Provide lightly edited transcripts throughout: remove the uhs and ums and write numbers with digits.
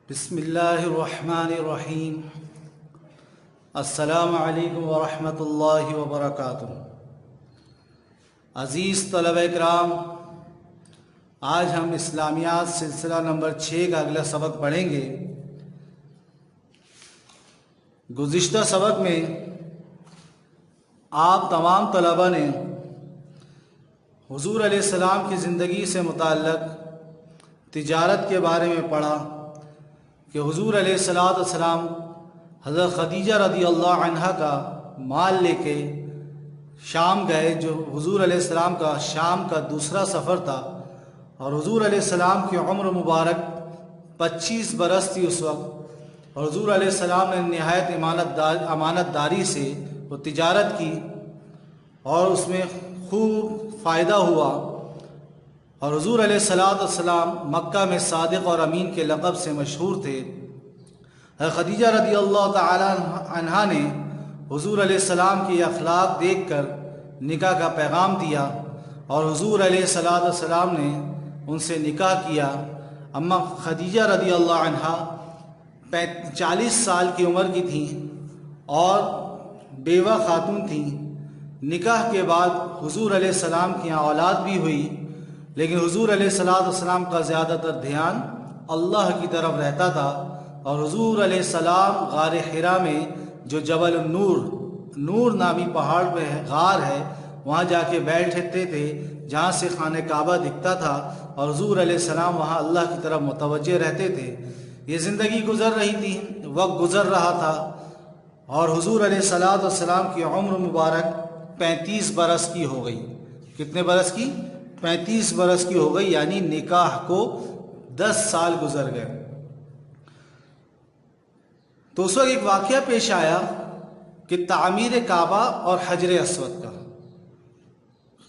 بسم اللہ الرحمن الرحیم۔ السلام علیکم ورحمۃ اللہ وبرکاتہ۔ عزیز طلبہ اکرام، آج ہم اسلامیات سلسلہ نمبر 6 کا اگلا سبق پڑھیں گے۔ گزشتہ سبق میں آپ تمام طلبہ نے حضور علیہ السلام کی زندگی سے متعلق تجارت کے بارے میں پڑھا کہ حضور علیہ السلام حضرت خدیجہ رضی اللہ عنہا کا مال لے کے شام گئے، جو حضور علیہ السلام کا شام کا دوسرا سفر تھا، اور حضور علیہ السلام کی عمر مبارک 25 برس تھی اس وقت، اور حضور علیہ السلام نے نہایت امانت داری سے وہ تجارت کی اور اس میں خوب فائدہ ہوا، اور حضور علیہ السلام مکہ میں صادق اور امین کے لقب سے مشہور تھے۔ خدیجہ رضی اللہ تعالی عنہا نے حضور علیہ السلام کی اخلاق دیکھ کر نکاح کا پیغام دیا، اور حضور علیہ السلام نے ان سے نکاح کیا۔ اما خدیجہ رضی اللہ عنہا 40 سال کی عمر کی تھیں اور بیوہ خاتون تھیں۔ نکاح کے بعد حضور علیہ السلام کی اولاد بھی ہوئی، لیکن حضور علیہ السلام کا زیادہ تر دھیان اللہ کی طرف رہتا تھا، اور حضور علیہ السلام غار حرا میں جو جبل نور نامی پہاڑ پہ غار ہے، وہاں جا کے بیٹھتے تھے، جہاں سے خانہ کعبہ دکھتا تھا، اور حضور علیہ السلام وہاں اللہ کی طرف متوجہ رہتے تھے۔ یہ زندگی گزر رہی تھی، وقت گزر رہا تھا، اور حضور علیہ السلام کی عمر مبارک 35 برس کی ہو گئی۔ کتنے برس کی؟ 35 برس کی ہو گئی، یعنی نکاح کو 10 سال گزر گئے۔ تو اس وقت ایک واقعہ پیش آیا کہ تعمیر کعبہ اور حجر اسود کا،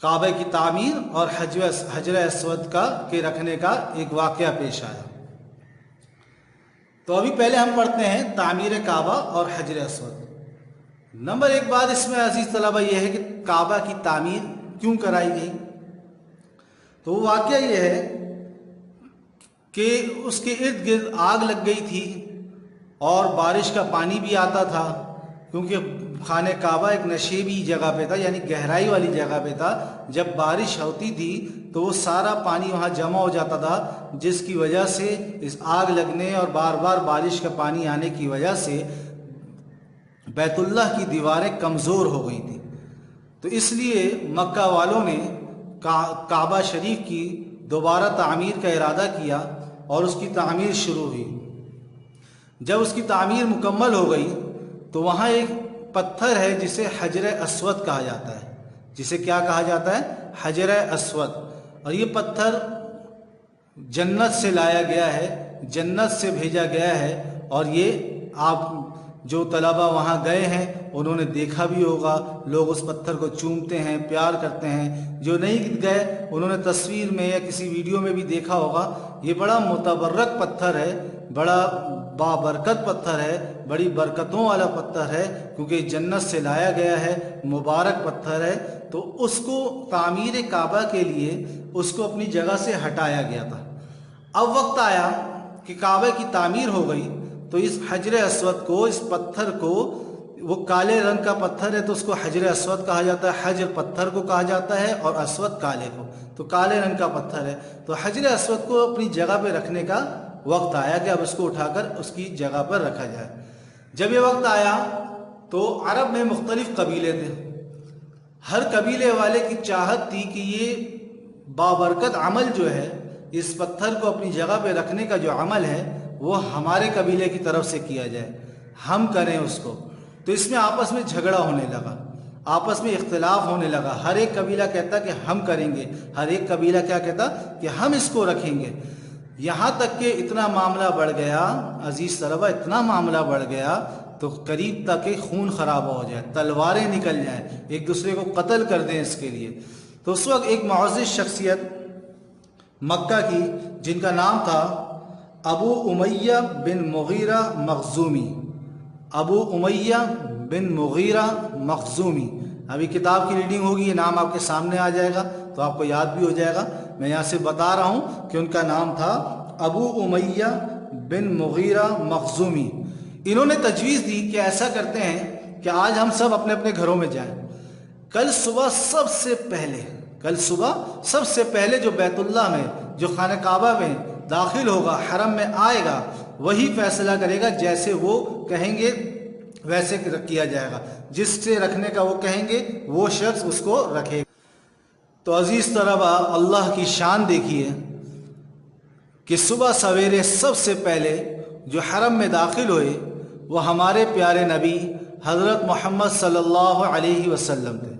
کعبہ کی تعمیر اور حجر اسود کا کے رکھنے کا ایک واقعہ پیش آیا۔ تو ابھی پہلے ہم پڑھتے ہیں تعمیر کعبہ اور حجر اسود۔ نمبر 1 بات اس میں عزیز طلبہ یہ ہے کہ کعبہ کی تعمیر کیوں کرائی گئی؟ تو وہ واقعہ یہ ہے کہ اس کے ارد گرد آگ لگ گئی تھی، اور بارش کا پانی بھی آتا تھا، کیونکہ خانہ کعبہ ایک نشیبی جگہ پہ تھا، یعنی گہرائی والی جگہ پہ تھا۔ جب بارش ہوتی تھی تو وہ سارا پانی وہاں جمع ہو جاتا تھا، جس کی وجہ سے اس آگ لگنے اور بار بار بارش کا پانی آنے کی وجہ سے بیت اللہ کی دیواریں کمزور ہو گئی تھیں۔ تو اس لیے مکہ والوں نے کعبہ شریف کی دوبارہ تعمیر کا ارادہ کیا، اور اس کی تعمیر شروع ہوئی۔ جب اس کی تعمیر مکمل ہو گئی تو وہاں ایک پتھر ہے جسے حجر اسود کہا جاتا ہے۔ جسے کیا کہا جاتا ہے؟ حجر اسود۔ اور یہ پتھر جنت سے لایا گیا ہے، جنت سے بھیجا گیا ہے، اور یہ آپ جو طلبہ وہاں گئے ہیں انہوں نے دیکھا بھی ہوگا، لوگ اس پتھر کو چومتے ہیں، پیار کرتے ہیں۔ جو نہیں گئے انہوں نے تصویر میں یا کسی ویڈیو میں بھی دیکھا ہوگا۔ یہ بڑا متبرک پتھر ہے، بڑا بابرکت پتھر ہے، بڑی برکتوں والا پتھر ہے، کیونکہ جنت سے لایا گیا ہے، مبارک پتھر ہے۔ تو اس کو تعمیر کعبہ کے لیے اس کو اپنی جگہ سے ہٹایا گیا تھا۔ اب وقت آیا کہ کعبہ کی تعمیر ہو گئی، تو اس حجر اسود کو، اس پتھر کو، وہ کالے رنگ کا پتھر ہے تو اس کو حجر اسود کہا جاتا ہے، حجر پتھر کو کہا جاتا ہے، اور اسود کالے کو، تو کالے رنگ کا پتھر ہے۔ تو حجر اسود کو اپنی جگہ پہ رکھنے کا وقت آیا کہ اب اس کو اٹھا کر اس کی جگہ پر رکھا جائے۔ جب یہ وقت آیا تو عرب میں مختلف قبیلے تھے، ہر قبیلے والے کی چاہت تھی کہ یہ بابرکت عمل جو ہے، اس پتھر کو اپنی جگہ پہ رکھنے کا جو عمل ہے، وہ ہمارے قبیلے کی طرف سے کیا جائے، ہم کریں اس کو۔ تو اس میں آپس میں جھگڑا ہونے لگا، آپس میں اختلاف ہونے لگا۔ ہر ایک قبیلہ کہتا کہ ہم کریں گے، ہر ایک قبیلہ کیا کہتا کہ ہم اس کو رکھیں گے۔ یہاں تک کہ اتنا معاملہ بڑھ گیا عزیز طلبہ، اتنا معاملہ بڑھ گیا تو قریب تک کہ خون خرابہ ہو جائے، تلواریں نکل جائیں، ایک دوسرے کو قتل کر دیں اس کے لیے۔ تو اس وقت ایک معزز شخصیت مکہ کی، جن کا نام تھا ابو امیہ بن مغیرہ مخزومی، ابو امیہ بن مغیرہ مخزومی۔ ابھی کتاب کی ریڈنگ ہوگی، یہ نام آپ کے سامنے آ جائے گا تو آپ کو یاد بھی ہو جائے گا۔ میں یہاں سے بتا رہا ہوں کہ ان کا نام تھا ابو امیہ بن مغیرہ مخزومی، انہوں نے تجویز دی کہ ایسا کرتے ہیں کہ آج ہم سب اپنے اپنے گھروں میں جائیں، کل صبح سب سے پہلے جو بیت اللہ میں، جو خانہ کعبہ میں داخل ہوگا، حرم میں آئے گا، وہی فیصلہ کرے گا، جیسے وہ کہیں گے ویسے کیا جائے گا، جس سے رکھنے کا وہ کہیں گے وہ شخص اس کو رکھے گا۔ تو عزیز طلبہ، اللہ کی شان دیکھیے کہ صبح سویرے سب سے پہلے جو حرم میں داخل ہوئے وہ ہمارے پیارے نبی حضرت محمد صلی اللہ علیہ وسلم تھے۔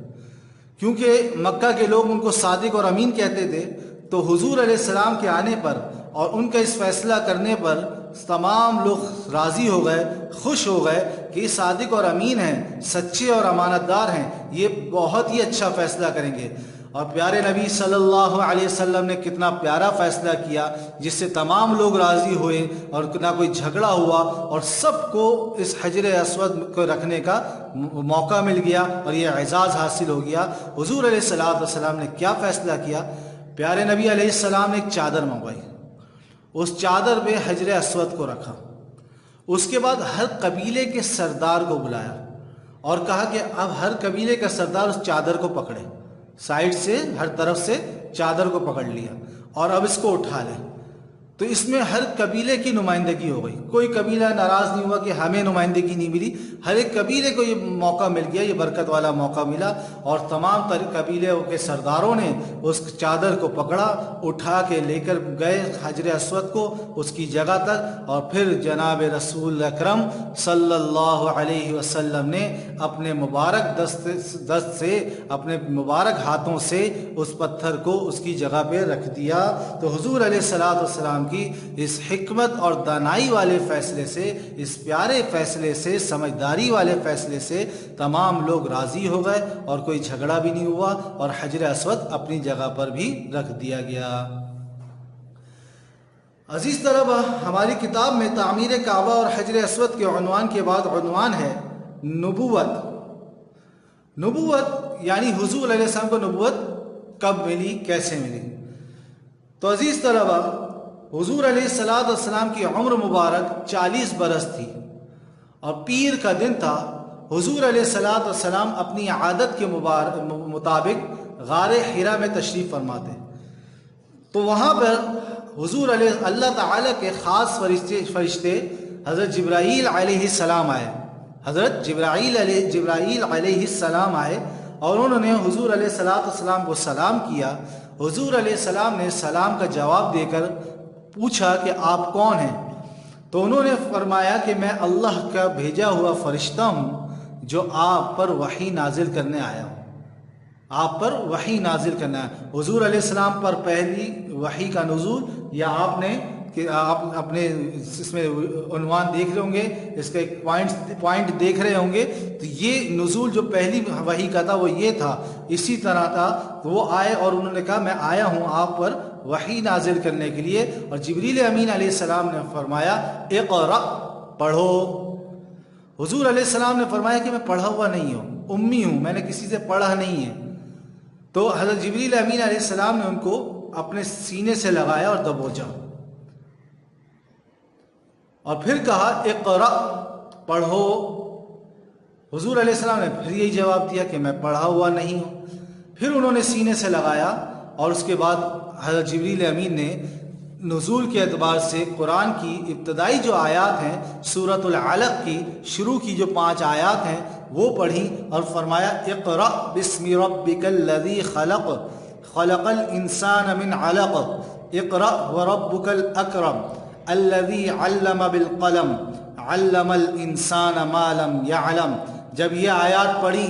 کیونکہ مکہ کے لوگ ان کو صادق اور امین کہتے تھے، تو حضور علیہ السلام کے آنے پر اور ان کا اس فیصلہ کرنے پر تمام لوگ راضی ہو گئے، خوش ہو گئے کہ یہ صادق اور امین ہیں، سچے اور امانت دار ہیں، یہ بہت ہی اچھا فیصلہ کریں گے۔ اور پیارے نبی صلی اللہ علیہ وسلم نے کتنا پیارا فیصلہ کیا، جس سے تمام لوگ راضی ہوئے اور نہ کوئی جھگڑا ہوا، اور سب کو اس حجر اسود کو رکھنے کا موقع مل گیا اور یہ اعزاز حاصل ہو گیا۔ حضور علیہ السلام نے کیا فیصلہ کیا؟ پیارے نبی علیہ السلام نے ایک چادر منگوائی، اس چادر پہ حجر اسود کو رکھا، اس کے بعد ہر قبیلے کے سردار کو بلایا اور کہا کہ اب ہر قبیلے کا سردار اس چادر کو پکڑے، سائیڈ سے ہر طرف سے چادر کو پکڑ لیا اور اب اس کو اٹھا لے۔ تو اس میں ہر قبیلے کی نمائندگی ہو گئی، کوئی قبیلہ ناراض نہیں ہوا کہ ہمیں نمائندگی نہیں ملی، ہر ایک قبیلے کو یہ موقع مل گیا، یہ برکت والا موقع ملا، اور تمام قبیلے کے سرداروں نے اس چادر کو پکڑا، اٹھا کے لے کر گئے حجر اسود کو اس کی جگہ تک، اور پھر جناب رسول اکرم صلی اللہ علیہ وسلم نے اپنے مبارک دست سے، اپنے مبارک ہاتھوں سے اس پتھر کو اس کی جگہ پہ رکھ دیا۔ تو حضور علیہ السلام کی اس حکمت اور دانائی والے فیصلے سے، اس پیارے فیصلے سے، سمجھداری والے فیصلے سے تمام لوگ راضی ہو گئے اور کوئی جھگڑا بھی نہیں ہوا، اور حجر اسود اپنی جگہ پر بھی رکھ دیا گیا۔ عزیز طلبہ، ہماری کتاب میں تعمیر کعبہ اور حجر اسود کے عنوان کے بعد عنوان ہے نبوت۔ نبوت یعنی حضور علیہ السلام کو نبوت کب ملی، کیسے ملی؟ تو عزیز طلبہ، حضور علیہ السلام کی عمر مبارک 40 برس تھی، اور پیر کا دن تھا۔ حضور علیہ السلام اپنی عادت کے مطابق غار حرا میں تشریف فرماتے، تو وہاں پر حضور علیہ اللہ تعالیٰ کے خاص فرشتے حضرت جبرائیل علیہ السلام آئے، جبرائیل علیہ السلام آئے، اور انہوں نے حضور علیہ السلام کو سلام کیا۔ حضور علیہ السلام نے سلام کا جواب دے کر پوچھا کہ آپ کون ہیں؟ تو انہوں نے فرمایا کہ میں اللہ کا بھیجا ہوا فرشتہ ہوں جو آپ پر وحی نازل کرنے آیا ہوں، آپ پر وحی نازل کرنا ہے۔ حضور علیہ السلام پر پہلی وحی کا نزول، یا آپ نے کہ آپ اپنے اس میں عنوان دیکھ رہے ہوں گے، اس کا ایک پوائنٹ دیکھ رہے ہوں گے، تو یہ نزول جو پہلی وحی کا تھا وہ یہ تھا، اسی طرح تھا۔ تو وہ آئے اور انہوں نے کہا میں آیا ہوں آپ پر وحی نازل کرنے کے لیے، اور جبریل امین علیہ السلام نے فرمایا اقرأ، پڑھو۔ حضور علیہ السلام نے فرمایا کہ میں پڑھا ہوا نہیں ہوں، امی ہوں، میں نے کسی سے پڑھا نہیں ہے۔ تو حضرت جبریل امین علیہ السلام نے ان کو اپنے سینے سے لگایا اور دبوچا، اور پھر کہا اقرأ، پڑھو۔ حضور علیہ السلام نے پھر یہی جواب دیا کہ میں پڑھا ہوا نہیں ہوں۔ پھر انہوں نے سینے سے لگایا، اور اس کے بعد حضرت جبریل امین نے نزول کے اعتبار سے قرآن کی ابتدائی جو آیات ہیں، سورۃ العلق کی شروع کی جو 5 آیات ہیں وہ پڑھی، اور فرمایا اقرأ بسم ربک الذی خلق، خلق الانسان من علق، اقرأ وربک الاکرم الذی علم بالقلم، علم الانسان ما لم یعلم۔ جب یہ آیات پڑھی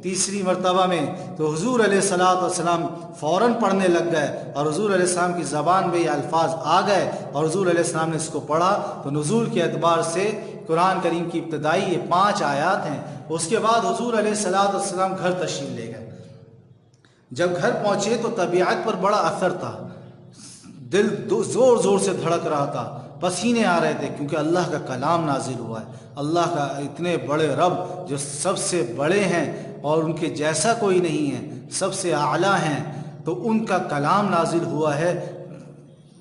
تیسری مرتبہ میں، تو حضور علیہ السلام فوراً پڑھنے لگ گئے، اور حضور علیہ السلام کی زبان میں یہ الفاظ آ گئے، اور حضور علیہ السلام نے اس کو پڑھا۔ تو نزول کے اعتبار سے قرآن کریم کی ابتدائی یہ 5 آیات ہیں۔ اس کے بعد حضور علیہ السلام گھر تشریف لے گئے۔ جب گھر پہنچے تو طبیعت پر بڑا اثر تھا، دل زور زور سے دھڑک رہا تھا، پسینے آ رہے تھے، کیونکہ اللہ کا کلام نازل ہوا ہے۔ اللہ کا اتنے بڑے رب جو سب سے بڑے ہیں اور ان کے جیسا کوئی نہیں ہے، سب سے اعلیٰ ہیں، تو ان کا کلام نازل ہوا ہے۔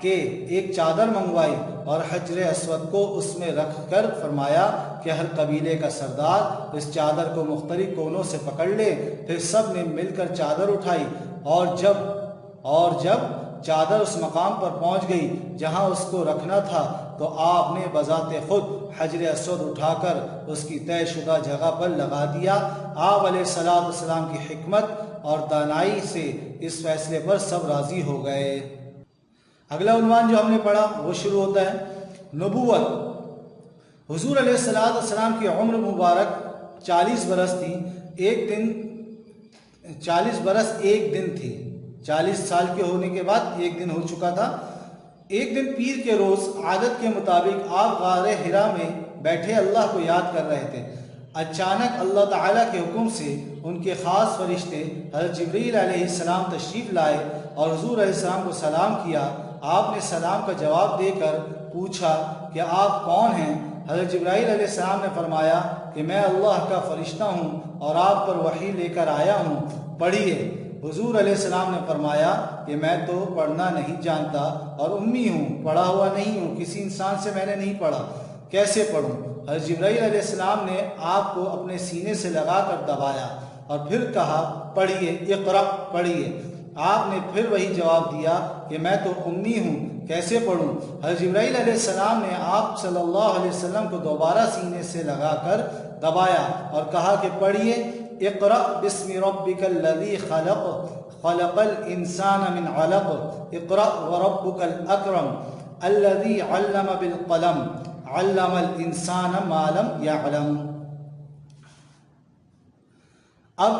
کہ ایک چادر منگوائی اور حجر اسود کو اس میں رکھ کر فرمایا کہ ہر قبیلے کا سردار اس چادر کو مختلف کونوں سے پکڑ لے۔ پھر سب نے مل کر چادر اٹھائی اور جب چادر اس مقام پر پہنچ گئی جہاں اس کو رکھنا تھا تو آپ نے بذات خود حجر اسود اٹھا کر اس کی طے شدہ جگہ پر لگا دیا۔ آپ علیہ السلام کی حکمت اور دانائی سے اس فیصلے پر سب راضی ہو گئے۔ اگلا عنوان جو ہم نے پڑھا وہ شروع ہوتا ہے نبوت۔ حضور علیہ السلام کی عمر مبارک 40 برس تھی، 40 برس ایک دن تھی۔ 40 سال کے ہونے کے بعد ایک دن ہو چکا تھا۔ ایک دن پیر کے روز عادت کے مطابق آپ غار حرا میں بیٹھے اللہ کو یاد کر رہے تھے۔ اچانک اللہ تعالیٰ کے حکم سے ان کے خاص فرشتے حضرت جبرائیل علیہ السلام تشریف لائے اور حضور علیہ السلام کو سلام کیا۔ آپ نے سلام کا جواب دے کر پوچھا کہ آپ کون ہیں؟ حضرت جبرائیل علیہ السلام نے فرمایا کہ میں اللہ کا فرشتہ ہوں اور آپ پر وحی لے کر آیا ہوں، پڑھیے۔ حضور علیہ السلام نے فرمایا کہ میں تو پڑھنا نہیں جانتا اور امی ہوں، پڑھا ہوا نہیں ہوں، کسی انسان سے میں نے نہیں پڑھا، کیسے پڑھوں؟ حضرت جبرائیل علیہ السلام نے آپ کو اپنے سینے سے لگا کر دبایا اور پھر کہا پڑھیے، اقرأ، پڑھیے۔ آپ نے پھر وہی جواب دیا کہ میں تو امی ہوں، کیسے پڑھوں؟ حضرت جبرائیل علیہ السلام نے آپ صلی اللہ علیہ وسلم کو دوبارہ سینے سے لگا کر دبایا اور کہا کہ پڑھیے، اقرأ بسم ربک الذی خلق خلق الانسان من علق اقرأ وربک الاکرم الذی علم بالقلم علم الانسان ما لم یعلم۔ اب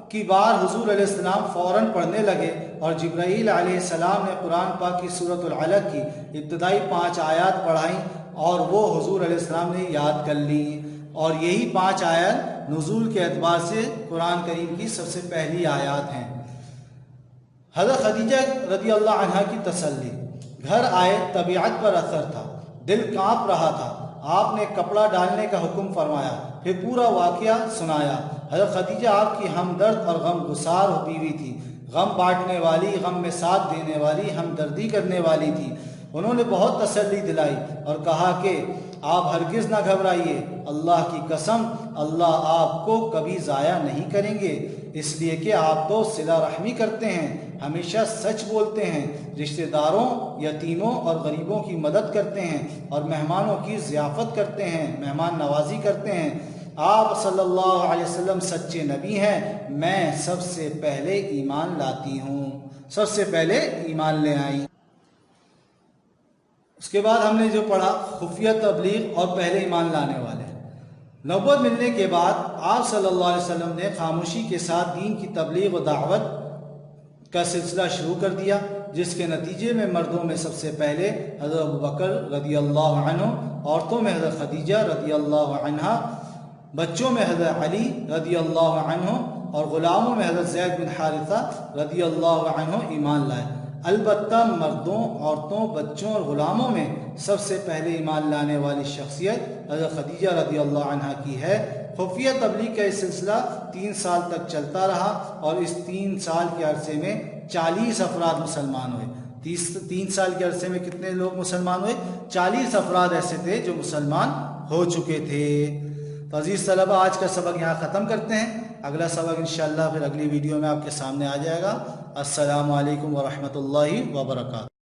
کی بار حضور علیہ السلام فوراً پڑھنے لگے اور جبرائیل علیہ السلام نے قرآن پاک کی سورۃ العلق کی ابتدائی 5 آیات پڑھائیں اور وہ حضور علیہ السلام نے یاد کر لی، اور یہی 5 آیات نزول کے اعتبار سے قرآن کریم کی سب سے پہلی آیات ہیں۔ حضرت خدیجہ رضی اللہ عنہا کی تسلی۔ گھر آئے، طبیعت پر اثر تھا، دل کانپ رہا تھا۔ آپ نے کپڑا ڈالنے کا حکم فرمایا، پھر پورا واقعہ سنایا۔ حضرت خدیجہ آپ کی ہمدرد اور غم گسار بیوی تھی، غم بانٹنے والی، غم میں ساتھ دینے والی، ہمدردی کرنے والی تھی۔ انہوں نے بہت تسلی دلائی اور کہا کہ آپ ہرگز نہ گھبرائیے، اللہ کی قسم اللہ آپ کو کبھی ضائع نہیں کریں گے، اس لیے کہ آپ تو صلہ رحمی کرتے ہیں، ہمیشہ سچ بولتے ہیں، رشتہ داروں، یتیموں اور غریبوں کی مدد کرتے ہیں اور مہمانوں کی ضیافت کرتے ہیں، مہمان نوازی کرتے ہیں۔ آپ صلی اللہ علیہ وسلم سچے نبی ہیں، میں سب سے پہلے ایمان لاتی ہوں، سب سے پہلے ایمان لے آئی۔ اس کے بعد ہم نے جو پڑھا خفیہ تبلیغ اور پہلے ایمان لانے والے۔ نبوت ملنے کے بعد آپ صلی اللہ علیہ وسلم نے خاموشی کے ساتھ دین کی تبلیغ و دعوت کا سلسلہ شروع کر دیا، جس کے نتیجے میں مردوں میں سب سے پہلے حضرت ابوبکر رضی اللہ عنہ، عورتوں میں حضرت خدیجہ رضی اللہ عنہا، بچوں میں حضرت علی رضی اللہ عنہ اور غلاموں میں حضرت زید بن حارثہ رضی اللہ عنہ ایمان لائے۔ البتہ مردوں، عورتوں، بچوں اور غلاموں میں سب سے پہلے ایمان لانے والی شخصیت حضرت خدیجہ رضی اللہ عنہ کی ہے۔ خفیہ تبلیغ کا یہ سلسلہ 3 سال تک چلتا رہا اور اس 3 سال کے عرصے میں 40 افراد مسلمان ہوئے۔ 3 سال کے عرصے میں کتنے لوگ مسلمان ہوئے؟ 40 افراد ایسے تھے جو مسلمان ہو چکے تھے۔ تو عزیز طلبہ، آج کا سبق یہاں ختم کرتے ہیں، اگلا سبق انشاءاللہ پھر اگلی ویڈیو میں آپ کے سامنے آ جائے گا۔ السلام علیکم ورحمۃ اللہ وبرکاتہ۔